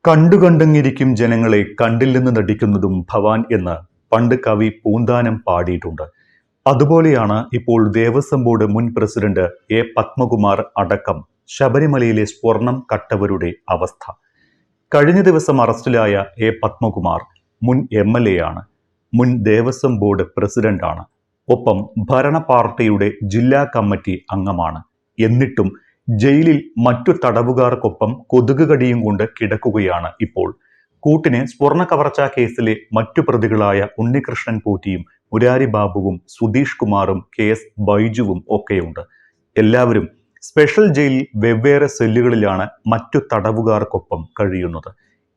കണ്ടുകണ്ടങ്ങിരിക്കും ജനങ്ങളെ കണ്ടില്ലെന്ന് നടിക്കുന്നതും ഭവാൻ എന്ന് പണ്ട് കവി പൂന്താനം പാടിയിട്ടുണ്ട്. അതുപോലെയാണ് ഇപ്പോൾ ദേവസ്വം ബോർഡ് മുൻ പ്രസിഡന്റ് എ പത്മകുമാർ അടക്കം ശബരിമലയിലെ സ്വർണം കട്ടവരുടെ അവസ്ഥ. കഴിഞ്ഞ ദിവസം അറസ്റ്റിലായ എ പത്മകുമാർ മുൻ MLA ആണ്, മുൻ ദേവസ്വം ബോർഡ് പ്രസിഡന്റാണ്, ഒപ്പം ഭരണ പാർട്ടിയുടെ ജില്ലാ കമ്മിറ്റി അംഗമാണ്. എന്നിട്ടും ജയിലിൽ മറ്റു തടവുകാർക്കൊപ്പം കൊതുക് കടിയും കൊണ്ട് കിടക്കുകയാണ് ഇപ്പോൾ. കൂട്ടിന് സ്വർണ്ണ കവർച്ചാ കേസിലെ മറ്റു പ്രതികളായ ഉണ്ണികൃഷ്ണൻ പോറ്റിയും മുരാരി ബാബുവും സുധീഷ് കുമാറും KS ബൈജുവും ഒക്കെയുണ്ട്. എല്ലാവരും സ്പെഷ്യൽ ജയിലിൽ വെവ്വേറെ സെല്ലുകളിലാണ് മറ്റു തടവുകാർക്കൊപ്പം കഴിയുന്നത്.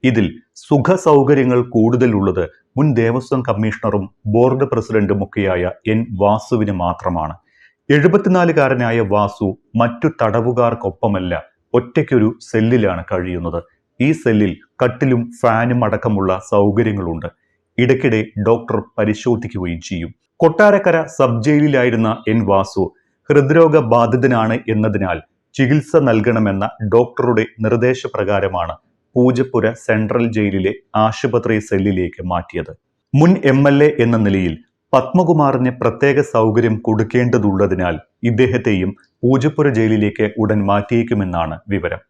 ഇതിൽ സുഖ സൗകര്യങ്ങൾ കൂടുതലുള്ളത് മുൻ ദേവസ്വം കമ്മീഷണറും ബോർഡ് പ്രസിഡന്റുമൊക്കെയായ N വാസുവിന് മാത്രമാണ്. 74-കാരനായ വാസു മറ്റു തടവുകാർക്കൊപ്പമല്ല, ഒറ്റയ്ക്കൊരു സെല്ലിലാണ് കഴിയുന്നത്. ഈ സെല്ലിൽ കട്ടിലും ഫാനും അടക്കമുള്ള സൗകര്യങ്ങളുണ്ട്. ഇടയ്ക്കിടെ ഡോക്ടർ പരിശോധിക്കുകയും ചെയ്യും. കൊട്ടാരക്കര സബ് ജയിലിലായിരുന്ന N വാസു ഹൃദ്രോഗ ബാധിതനാണ് എന്നതിനാൽ ചികിത്സ നൽകണമെന്ന ഡോക്ടറുടെ നിർദ്ദേശപ്രകാരമാണ് പൂജപ്പുര സെൻട്രൽ ജയിലിലെ ആശുപത്രി സെല്ലിലേക്ക് മാറ്റിയത്. മുൻ MLA എന്ന നിലയിൽ പത്മകുമാറിന് പ്രത്യേക സൗകര്യം കൊടുക്കേണ്ടതുള്ളതിനാൽ ഇദ്ദേഹത്തെയും പൂജപ്പുര ജയിലിലേക്ക് ഉടൻ മാറ്റിയേക്കുമെന്നാണ് വിവരം.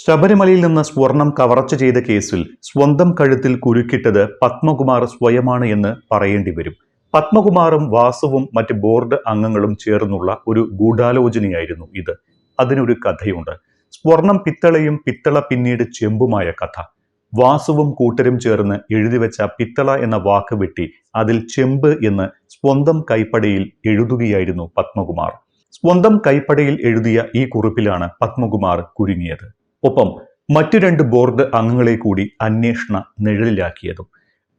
ശബരിമലയിൽ നിന്ന് സ്വർണം കവർച്ച ചെയ്ത കേസിൽ സ്വന്തം കഴുത്തിൽ കുരുക്കിട്ടത് പത്മകുമാർ സ്വയമാണ് എന്ന് പറയേണ്ടി വരും. പത്മകുമാറും വാസുവും മറ്റ് ബോർഡ് അംഗങ്ങളും ചേർന്നുള്ള ഒരു ഗൂഢാലോചനയായിരുന്നു ഇത്. അതിനൊരു കഥയുണ്ട്. സ്വർണം പിത്തളയും പിത്തള പിന്നീട് ചെമ്പുമായ കഥ. വാസുവും കൂട്ടരും ചേർന്ന് എഴുതിവെച്ച പിത്തള എന്ന വാക്ക് വെട്ടി അതിൽ ചെമ്പ് എന്ന് സ്വന്തം കൈപ്പടയിൽ എഴുതുകയായിരുന്നു പത്മകുമാർ. സ്വന്തം കൈപ്പടയിൽ എഴുതിയ ഈ കുറിപ്പിലാണ് പത്മകുമാർ കുരുങ്ങിയത്. ഒപ്പം മറ്റു 2 ബോർഡ് അംഗങ്ങളെ കൂടി അന്വേഷണ നിഴലിലാക്കിയതും.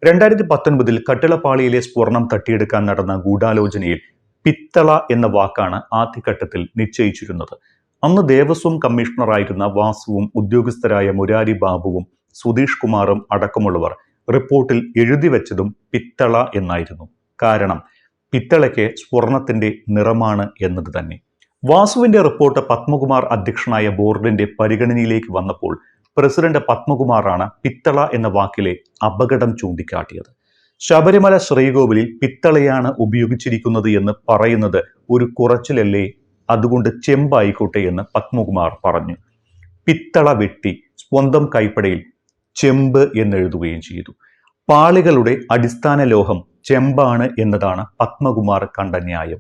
2019 കട്ടിളപ്പാളിയിലെ സ്വർണം തട്ടിയെടുക്കാൻ നടന്ന ഗൂഢാലോചനയിൽ പിത്തള എന്ന വാക്കാണ് ആദ്യഘട്ടത്തിൽ നിശ്ചയിച്ചിരുന്നത്. അന്ന് ദേവസ്വം കമ്മീഷണറായിരുന്ന വാസുവും ഉദ്യോഗസ്ഥരായ മുരാരി ബാബുവും സുധീഷ് കുമാറും അടക്കമുള്ളവർ റിപ്പോർട്ടിൽ എഴുതി വെച്ചതും പിത്തള എന്നായിരുന്നു. കാരണം പിത്തളയ്ക്ക് സ്വർണത്തിന്റെ നിറമാണ് എന്നത് തന്നെ. വാസുവിന്റെ റിപ്പോർട്ട് പത്മകുമാർ അധ്യക്ഷനായ ബോർഡിന്റെ പരിഗണനയിലേക്ക് വന്നപ്പോൾ പ്രസിഡന്റ് പത്മകുമാറാണ് പിത്തള എന്ന വാക്കിലെ അപകടം ചൂണ്ടിക്കാട്ടിയത്. ശബരിമല ശ്രീകോവിലിൽ പിത്തളയാണ് ഉപയോഗിച്ചിരിക്കുന്നത് എന്ന് പറയുന്നത് ഒരു കുറച്ചിലല്ലേ, അതുകൊണ്ട് ചെമ്പായിക്കോട്ടെ എന്ന് പത്മകുമാർ പറഞ്ഞു. പിത്തള വെട്ടി സ്വന്തം കൈപ്പടയിൽ ചെമ്പ് എന്നെഴുതുകയും ചെയ്തു. പാളികളുടെ അടിസ്ഥാന ലോഹം ചെമ്പാണ് എന്നതാണ് പത്മകുമാർ കണ്ട ന്യായം.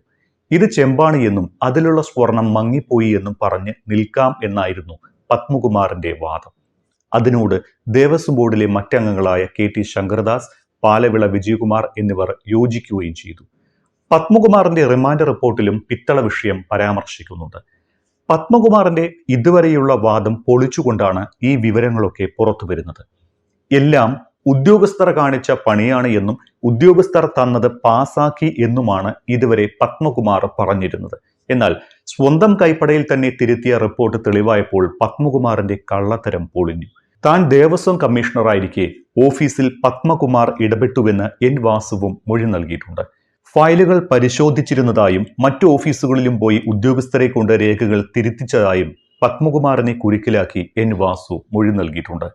ഇത് ചെമ്പാണ് എന്നും അതിലുള്ള സ്വർണം മങ്ങിപ്പോയി എന്നും പറഞ്ഞ് നിൽക്കാം എന്നായിരുന്നു പത്മകുമാറിന്റെ വാദം. അതിനോട് ദേവസ്വം ബോർഡിലെ മറ്റംഗങ്ങളായ KT ശങ്കർദാസ്, പാലവിള വിജയകുമാർ എന്നിവർ യോജിക്കുകയും ചെയ്തു. പത്മകുമാറിന്റെ റിമാൻഡ് റിപ്പോർട്ടിലും പിത്തള വിഷയം പരാമർശിക്കുന്നുണ്ട്. പത്മകുമാറിന്റെ ഇതുവരെയുള്ള വാദം പൊളിച്ചുകൊണ്ടാണ് ഈ വിവരങ്ങളൊക്കെ പുറത്തു വരുന്നത്. എല്ലാം ഉദ്യോഗസ്ഥർ കാണിച്ച പണിയാണ് എന്നും ഉദ്യോഗസ്ഥർ തന്നത് പാസാക്കി എന്നുമാണ് ഇതുവരെ പത്മകുമാർ പറഞ്ഞിരുന്നത്. എന്നാൽ സ്വന്തം കൈപ്പടയിൽ തന്നെ തിരുത്തിയ റിപ്പോർട്ട് തെളിവായപ്പോൾ പത്മകുമാറിന്റെ കള്ളത്തരം പൊളിഞ്ഞു. താൻ ദേവസ്വം കമ്മീഷണറായിരിക്കെ ഓഫീസിൽ പത്മകുമാർ ഇടപെട്ടുവെന്ന് N വാസുവും മൊഴി നൽകിയിട്ടുണ്ട്. ഫയലുകൾ പരിശോധിച്ചിരുന്നതായും മറ്റു ഓഫീസുകളിലും പോയി ഉദ്യോഗസ്ഥരെ കൊണ്ട് രേഖകൾ തിരുത്തിച്ചതായും പത്മകുമാറിനെ കുരുക്കിലാക്കി N വാസു മൊഴി നൽകിയിട്ടുണ്ട്.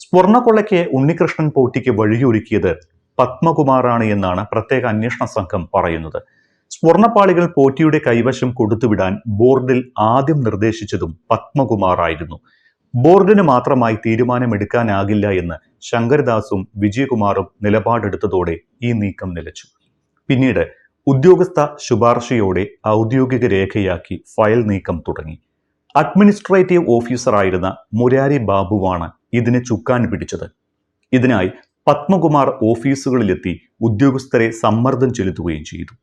സ്വർണ്ണക്കൊള്ളയ്ക്ക് ഉണ്ണികൃഷ്ണൻ പോറ്റിക്ക് വഴിയൊരുക്കിയത് പത്മകുമാറാണ് എന്നാണ് പ്രത്യേക അന്വേഷണ സംഘം പറയുന്നത്. സ്വർണ്ണപ്പാളികൾ പോറ്റിയുടെ കൈവശം കൊടുത്തുവിടാൻ ബോർഡിൽ ആദ്യം നിർദ്ദേശിച്ചതും പത്മകുമാർ ആയിരുന്നു. ബോർഡിന് മാത്രമായി തീരുമാനമെടുക്കാനാകില്ല എന്ന് ശങ്കർദാസും വിജയകുമാറും നിലപാടെടുത്തതോടെ ഈ നീക്കം നിലച്ചു. പിന്നീട് ഉദ്യോഗസ്ഥ ശുപാർശയോടെ ഔദ്യോഗിക രേഖയാക്കി ഫയൽ നീക്കം തുടങ്ങി. അഡ്മിനിസ്ട്രേറ്റീവ് ഓഫീസറായിരുന്ന മുരാരി ബാബുവാണ് ഇതിന് ചുക്കാൻ പിടിച്ചത്. ഇതിനായി പത്മകുമാർ ഓഫീസുകളിലെത്തി ഉദ്യോഗസ്ഥരെ സമ്മർദ്ദം ചെലുത്തുകയും ചെയ്തു.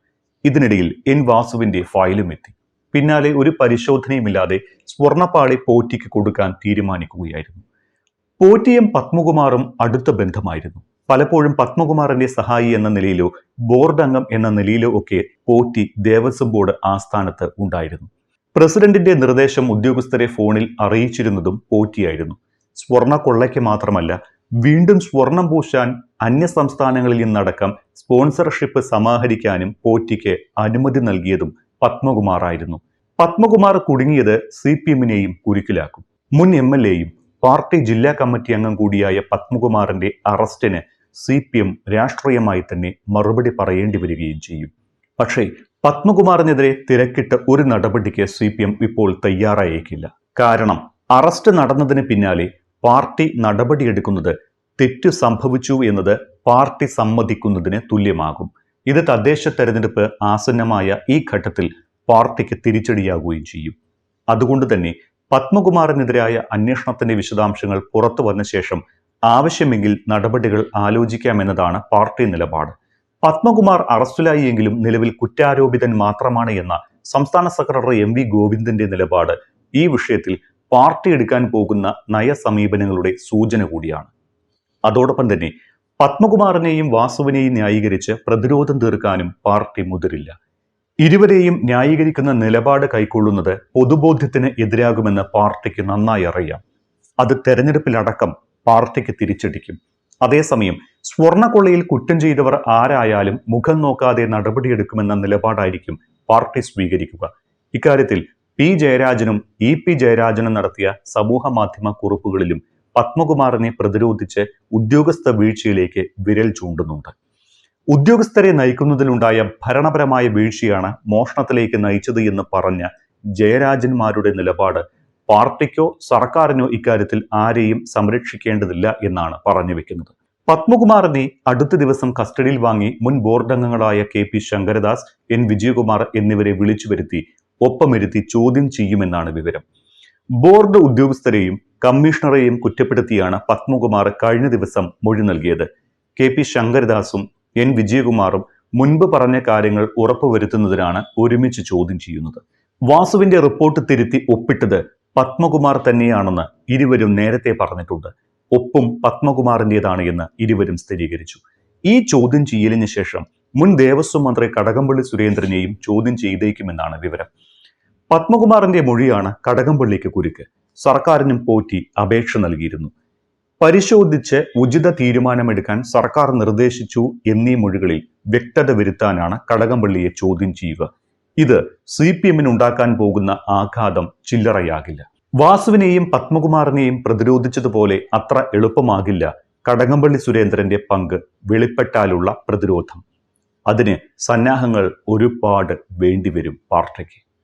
ഇതിനിടയിൽ N വാസുവിന്റെ ഫയലും എത്തി. പിന്നാലെ ഒരു പരിശോധനയുമില്ലാതെ സ്വർണ്ണപ്പാളി പോറ്റിക്ക് കൊടുക്കാൻ തീരുമാനിക്കുകയായിരുന്നു. പോറ്റിയും പത്മകുമാറും അടുത്ത ബന്ധമായിരുന്നു. പലപ്പോഴും പത്മകുമാറിന്റെ സഹായി എന്ന നിലയിലോ ബോർഡ് അംഗം എന്ന നിലയിലോ ഒക്കെ പോറ്റി ദേവസ്വം ബോർഡ് ആസ്ഥാനത്ത് ഉണ്ടായിരുന്നു. പ്രസിഡന്റിന്റെ നിർദ്ദേശം ഉദ്യോഗസ്ഥരെ ഫോണിൽ അറിയിച്ചിരുന്നതും പോറ്റിയായിരുന്നു. സ്വർണ്ണ കൊള്ളയ്ക്ക് മാത്രമല്ല, വീണ്ടും സ്വർണം പൂശാൻ അന്യ സംസ്ഥാനങ്ങളിൽ നിന്നടക്കം സ്പോൺസർഷിപ്പ് സമാഹരിക്കാനും പോറ്റിക്ക് അനുമതി നൽകിയതും പത്മകുമാറായിരുന്നു. പത്മകുമാർ കുടുങ്ങിയത് CPM-നെയും കുരുക്കിലാക്കും. മുൻ MLA-യും പാർട്ടി ജില്ലാ കമ്മിറ്റി അംഗം കൂടിയായ പത്മകുമാറിന്റെ അറസ്റ്റിന് CPM രാഷ്ട്രീയമായി തന്നെ മറുപടി പറയേണ്ടി വരികയും ചെയ്യും. പക്ഷേ പത്മകുമാറിനെതിരെ തിരക്കിട്ട് ഒരു നടപടിക്ക് CPM ഇപ്പോൾ തയ്യാറായേക്കില്ല. കാരണം അറസ്റ്റ് നടന്നതിന് പിന്നാലെ പാർട്ടി നടപടിയെടുക്കുന്നത് തെറ്റ് സംഭവിച്ചു എന്നത് പാർട്ടി സമ്മതിക്കുന്നതിന് തുല്യമാകും. ഇത് തദ്ദേശ തെരഞ്ഞെടുപ്പ് ആസന്നമായ ഈ ഘട്ടത്തിൽ പാർട്ടിക്ക് തിരിച്ചടിയാകുകയും ചെയ്യും. അതുകൊണ്ട് തന്നെ പത്മകുമാറിനെതിരായ അന്വേഷണത്തിന്റെ വിശദാംശങ്ങൾ പുറത്തു വന്ന ശേഷം ആവശ്യമെങ്കിൽ നടപടികൾ ആലോചിക്കാമെന്നതാണ് പാർട്ടി നിലപാട്. പത്മകുമാർ അറസ്റ്റിലായി എങ്കിലും നിലവിൽ കുറ്റാരോപിതൻ മാത്രമാണ് എന്ന സംസ്ഥാന സെക്രട്ടറി MV ഗോവിന്ദന്റെ നിലപാട് ഈ വിഷയത്തിൽ പാർട്ടി എടുക്കാൻ പോകുന്ന നയസമീപനങ്ങളുടെ സൂചന കൂടിയാണ്. അതോടൊപ്പം തന്നെ പത്മകുമാറിനെയും വാസുവിനെയും ന്യായീകരിച്ച് പ്രതിരോധം തീർക്കാനും പാർട്ടി മുതിരില്ല. ഇരുവരെയും ന്യായീകരിക്കുന്ന നിലപാട് കൈക്കൊള്ളുന്നത് പൊതുബോധ്യത്തിന് എതിരാകുമെന്ന് പാർട്ടിക്ക് നന്നായി അറിയാം. അത് തെരഞ്ഞെടുപ്പിലടക്കം പാർട്ടിക്ക് തിരിച്ചടിക്കും. അതേസമയം സ്വർണ്ണക്കൊള്ളയിൽ കുറ്റം ചെയ്തവർ ആരായാലും മുഖം നോക്കാതെ നടപടിയെടുക്കുമെന്ന നിലപാടായിരിക്കും പാർട്ടി സ്വീകരിക്കുക. ഇക്കാര്യത്തിൽ P ജയരാജനും EP ജയരാജനും നടത്തിയ സമൂഹ മാധ്യമ കുറിപ്പുകളിലും പത്മകുമാറിനെ പ്രതിരോധിച്ച് ഉദ്യോഗസ്ഥ വീഴ്ചയിലേക്ക് വിരൽ ചൂണ്ടുന്നുണ്ട്. ഉദ്യോഗസ്ഥരെ നയിക്കുന്നതിലുണ്ടായ ഭരണപരമായ വീഴ്ചയാണ് മോഷണത്തിലേക്ക് നയിച്ചത് എന്ന് പറഞ്ഞ ജയരാജന്മാരുടെ നിലപാട് പാർട്ടിക്കോ സർക്കാരിനോ ഇക്കാര്യത്തിൽ ആരെയും സംരക്ഷിക്കേണ്ടതില്ല എന്നാണ് പറഞ്ഞു വെക്കുന്നത്. പത്മകുമാറിനെ അടുത്ത ദിവസം കസ്റ്റഡിയിൽ വാങ്ങി മുൻ ബോർഡ് അംഗങ്ങളായ KP ശങ്കരദാസ്, N വിജയകുമാർ എന്നിവരെ വിളിച്ചു വരുത്തി ഒപ്പമിരുത്തി ചോദ്യം ചെയ്യുമെന്നാണ് വിവരം. ബോർഡ് ഉദ്യോഗസ്ഥരെയും കമ്മീഷണറെയും കുറ്റപ്പെടുത്തിയാണ് പത്മകുമാർ കഴിഞ്ഞ ദിവസം മൊഴി നൽകിയത്. KP ശങ്കരദാസും N വിജയകുമാറും മുൻപ് പറഞ്ഞ കാര്യങ്ങൾ ഉറപ്പുവരുത്തുന്നതിനാണ് ഒരുമിച്ച് ചോദ്യം ചെയ്യുന്നത്. വാസുവിന്റെ റിപ്പോർട്ട് തിരുത്തി ഒപ്പിട്ടത് പത്മകുമാർ തന്നെയാണെന്ന് ഇരുവരും നേരത്തെ പറഞ്ഞിട്ടുണ്ട്. ഒപ്പും പത്മകുമാറിൻ്റെതാണ് എന്ന് ഇരുവരും സ്ഥിരീകരിച്ചു. ഈ ചോദ്യം ചെയ്യലിന് ശേഷം മുൻ ദേവസ്വം മന്ത്രി കടകംപള്ളി സുരേന്ദ്രനെയും ചോദ്യം ചെയ്തേക്കുമെന്നാണ് വിവരം. പത്മകുമാറിന്റെ മൊഴിയാണ് കടകംപള്ളിക്ക് കുരുക്ക്. സർക്കാരിനും പോറ്റി അപേക്ഷ നൽകിയിരുന്നു. പരിശോധിച്ച് ഉചിത തീരുമാനമെടുക്കാൻ സർക്കാർ നിർദ്ദേശിച്ചു എന്നീ മൊഴികളിൽ വ്യക്തത വരുത്താനാണ് കടകംപള്ളിയെ ചോദ്യം ചെയ്യുക. ഇത് CPM ഉണ്ടാക്കാൻ പോകുന്ന ആഘാതം ചില്ലറയാകില്ല. വാസുവിനെയും പത്മകുമാറിനെയും പ്രതിരോധിച്ചതുപോലെ അത്ര എളുപ്പമാകില്ല കടകംപള്ളി സുരേന്ദ്രന്റെ പങ്ക് വെളിപ്പെട്ടാലുള്ള പ്രതിരോധം. അതിന് സന്നാഹങ്ങൾ ഒരുപാട് വേണ്ടിവരും പാർട്ടിക്ക്.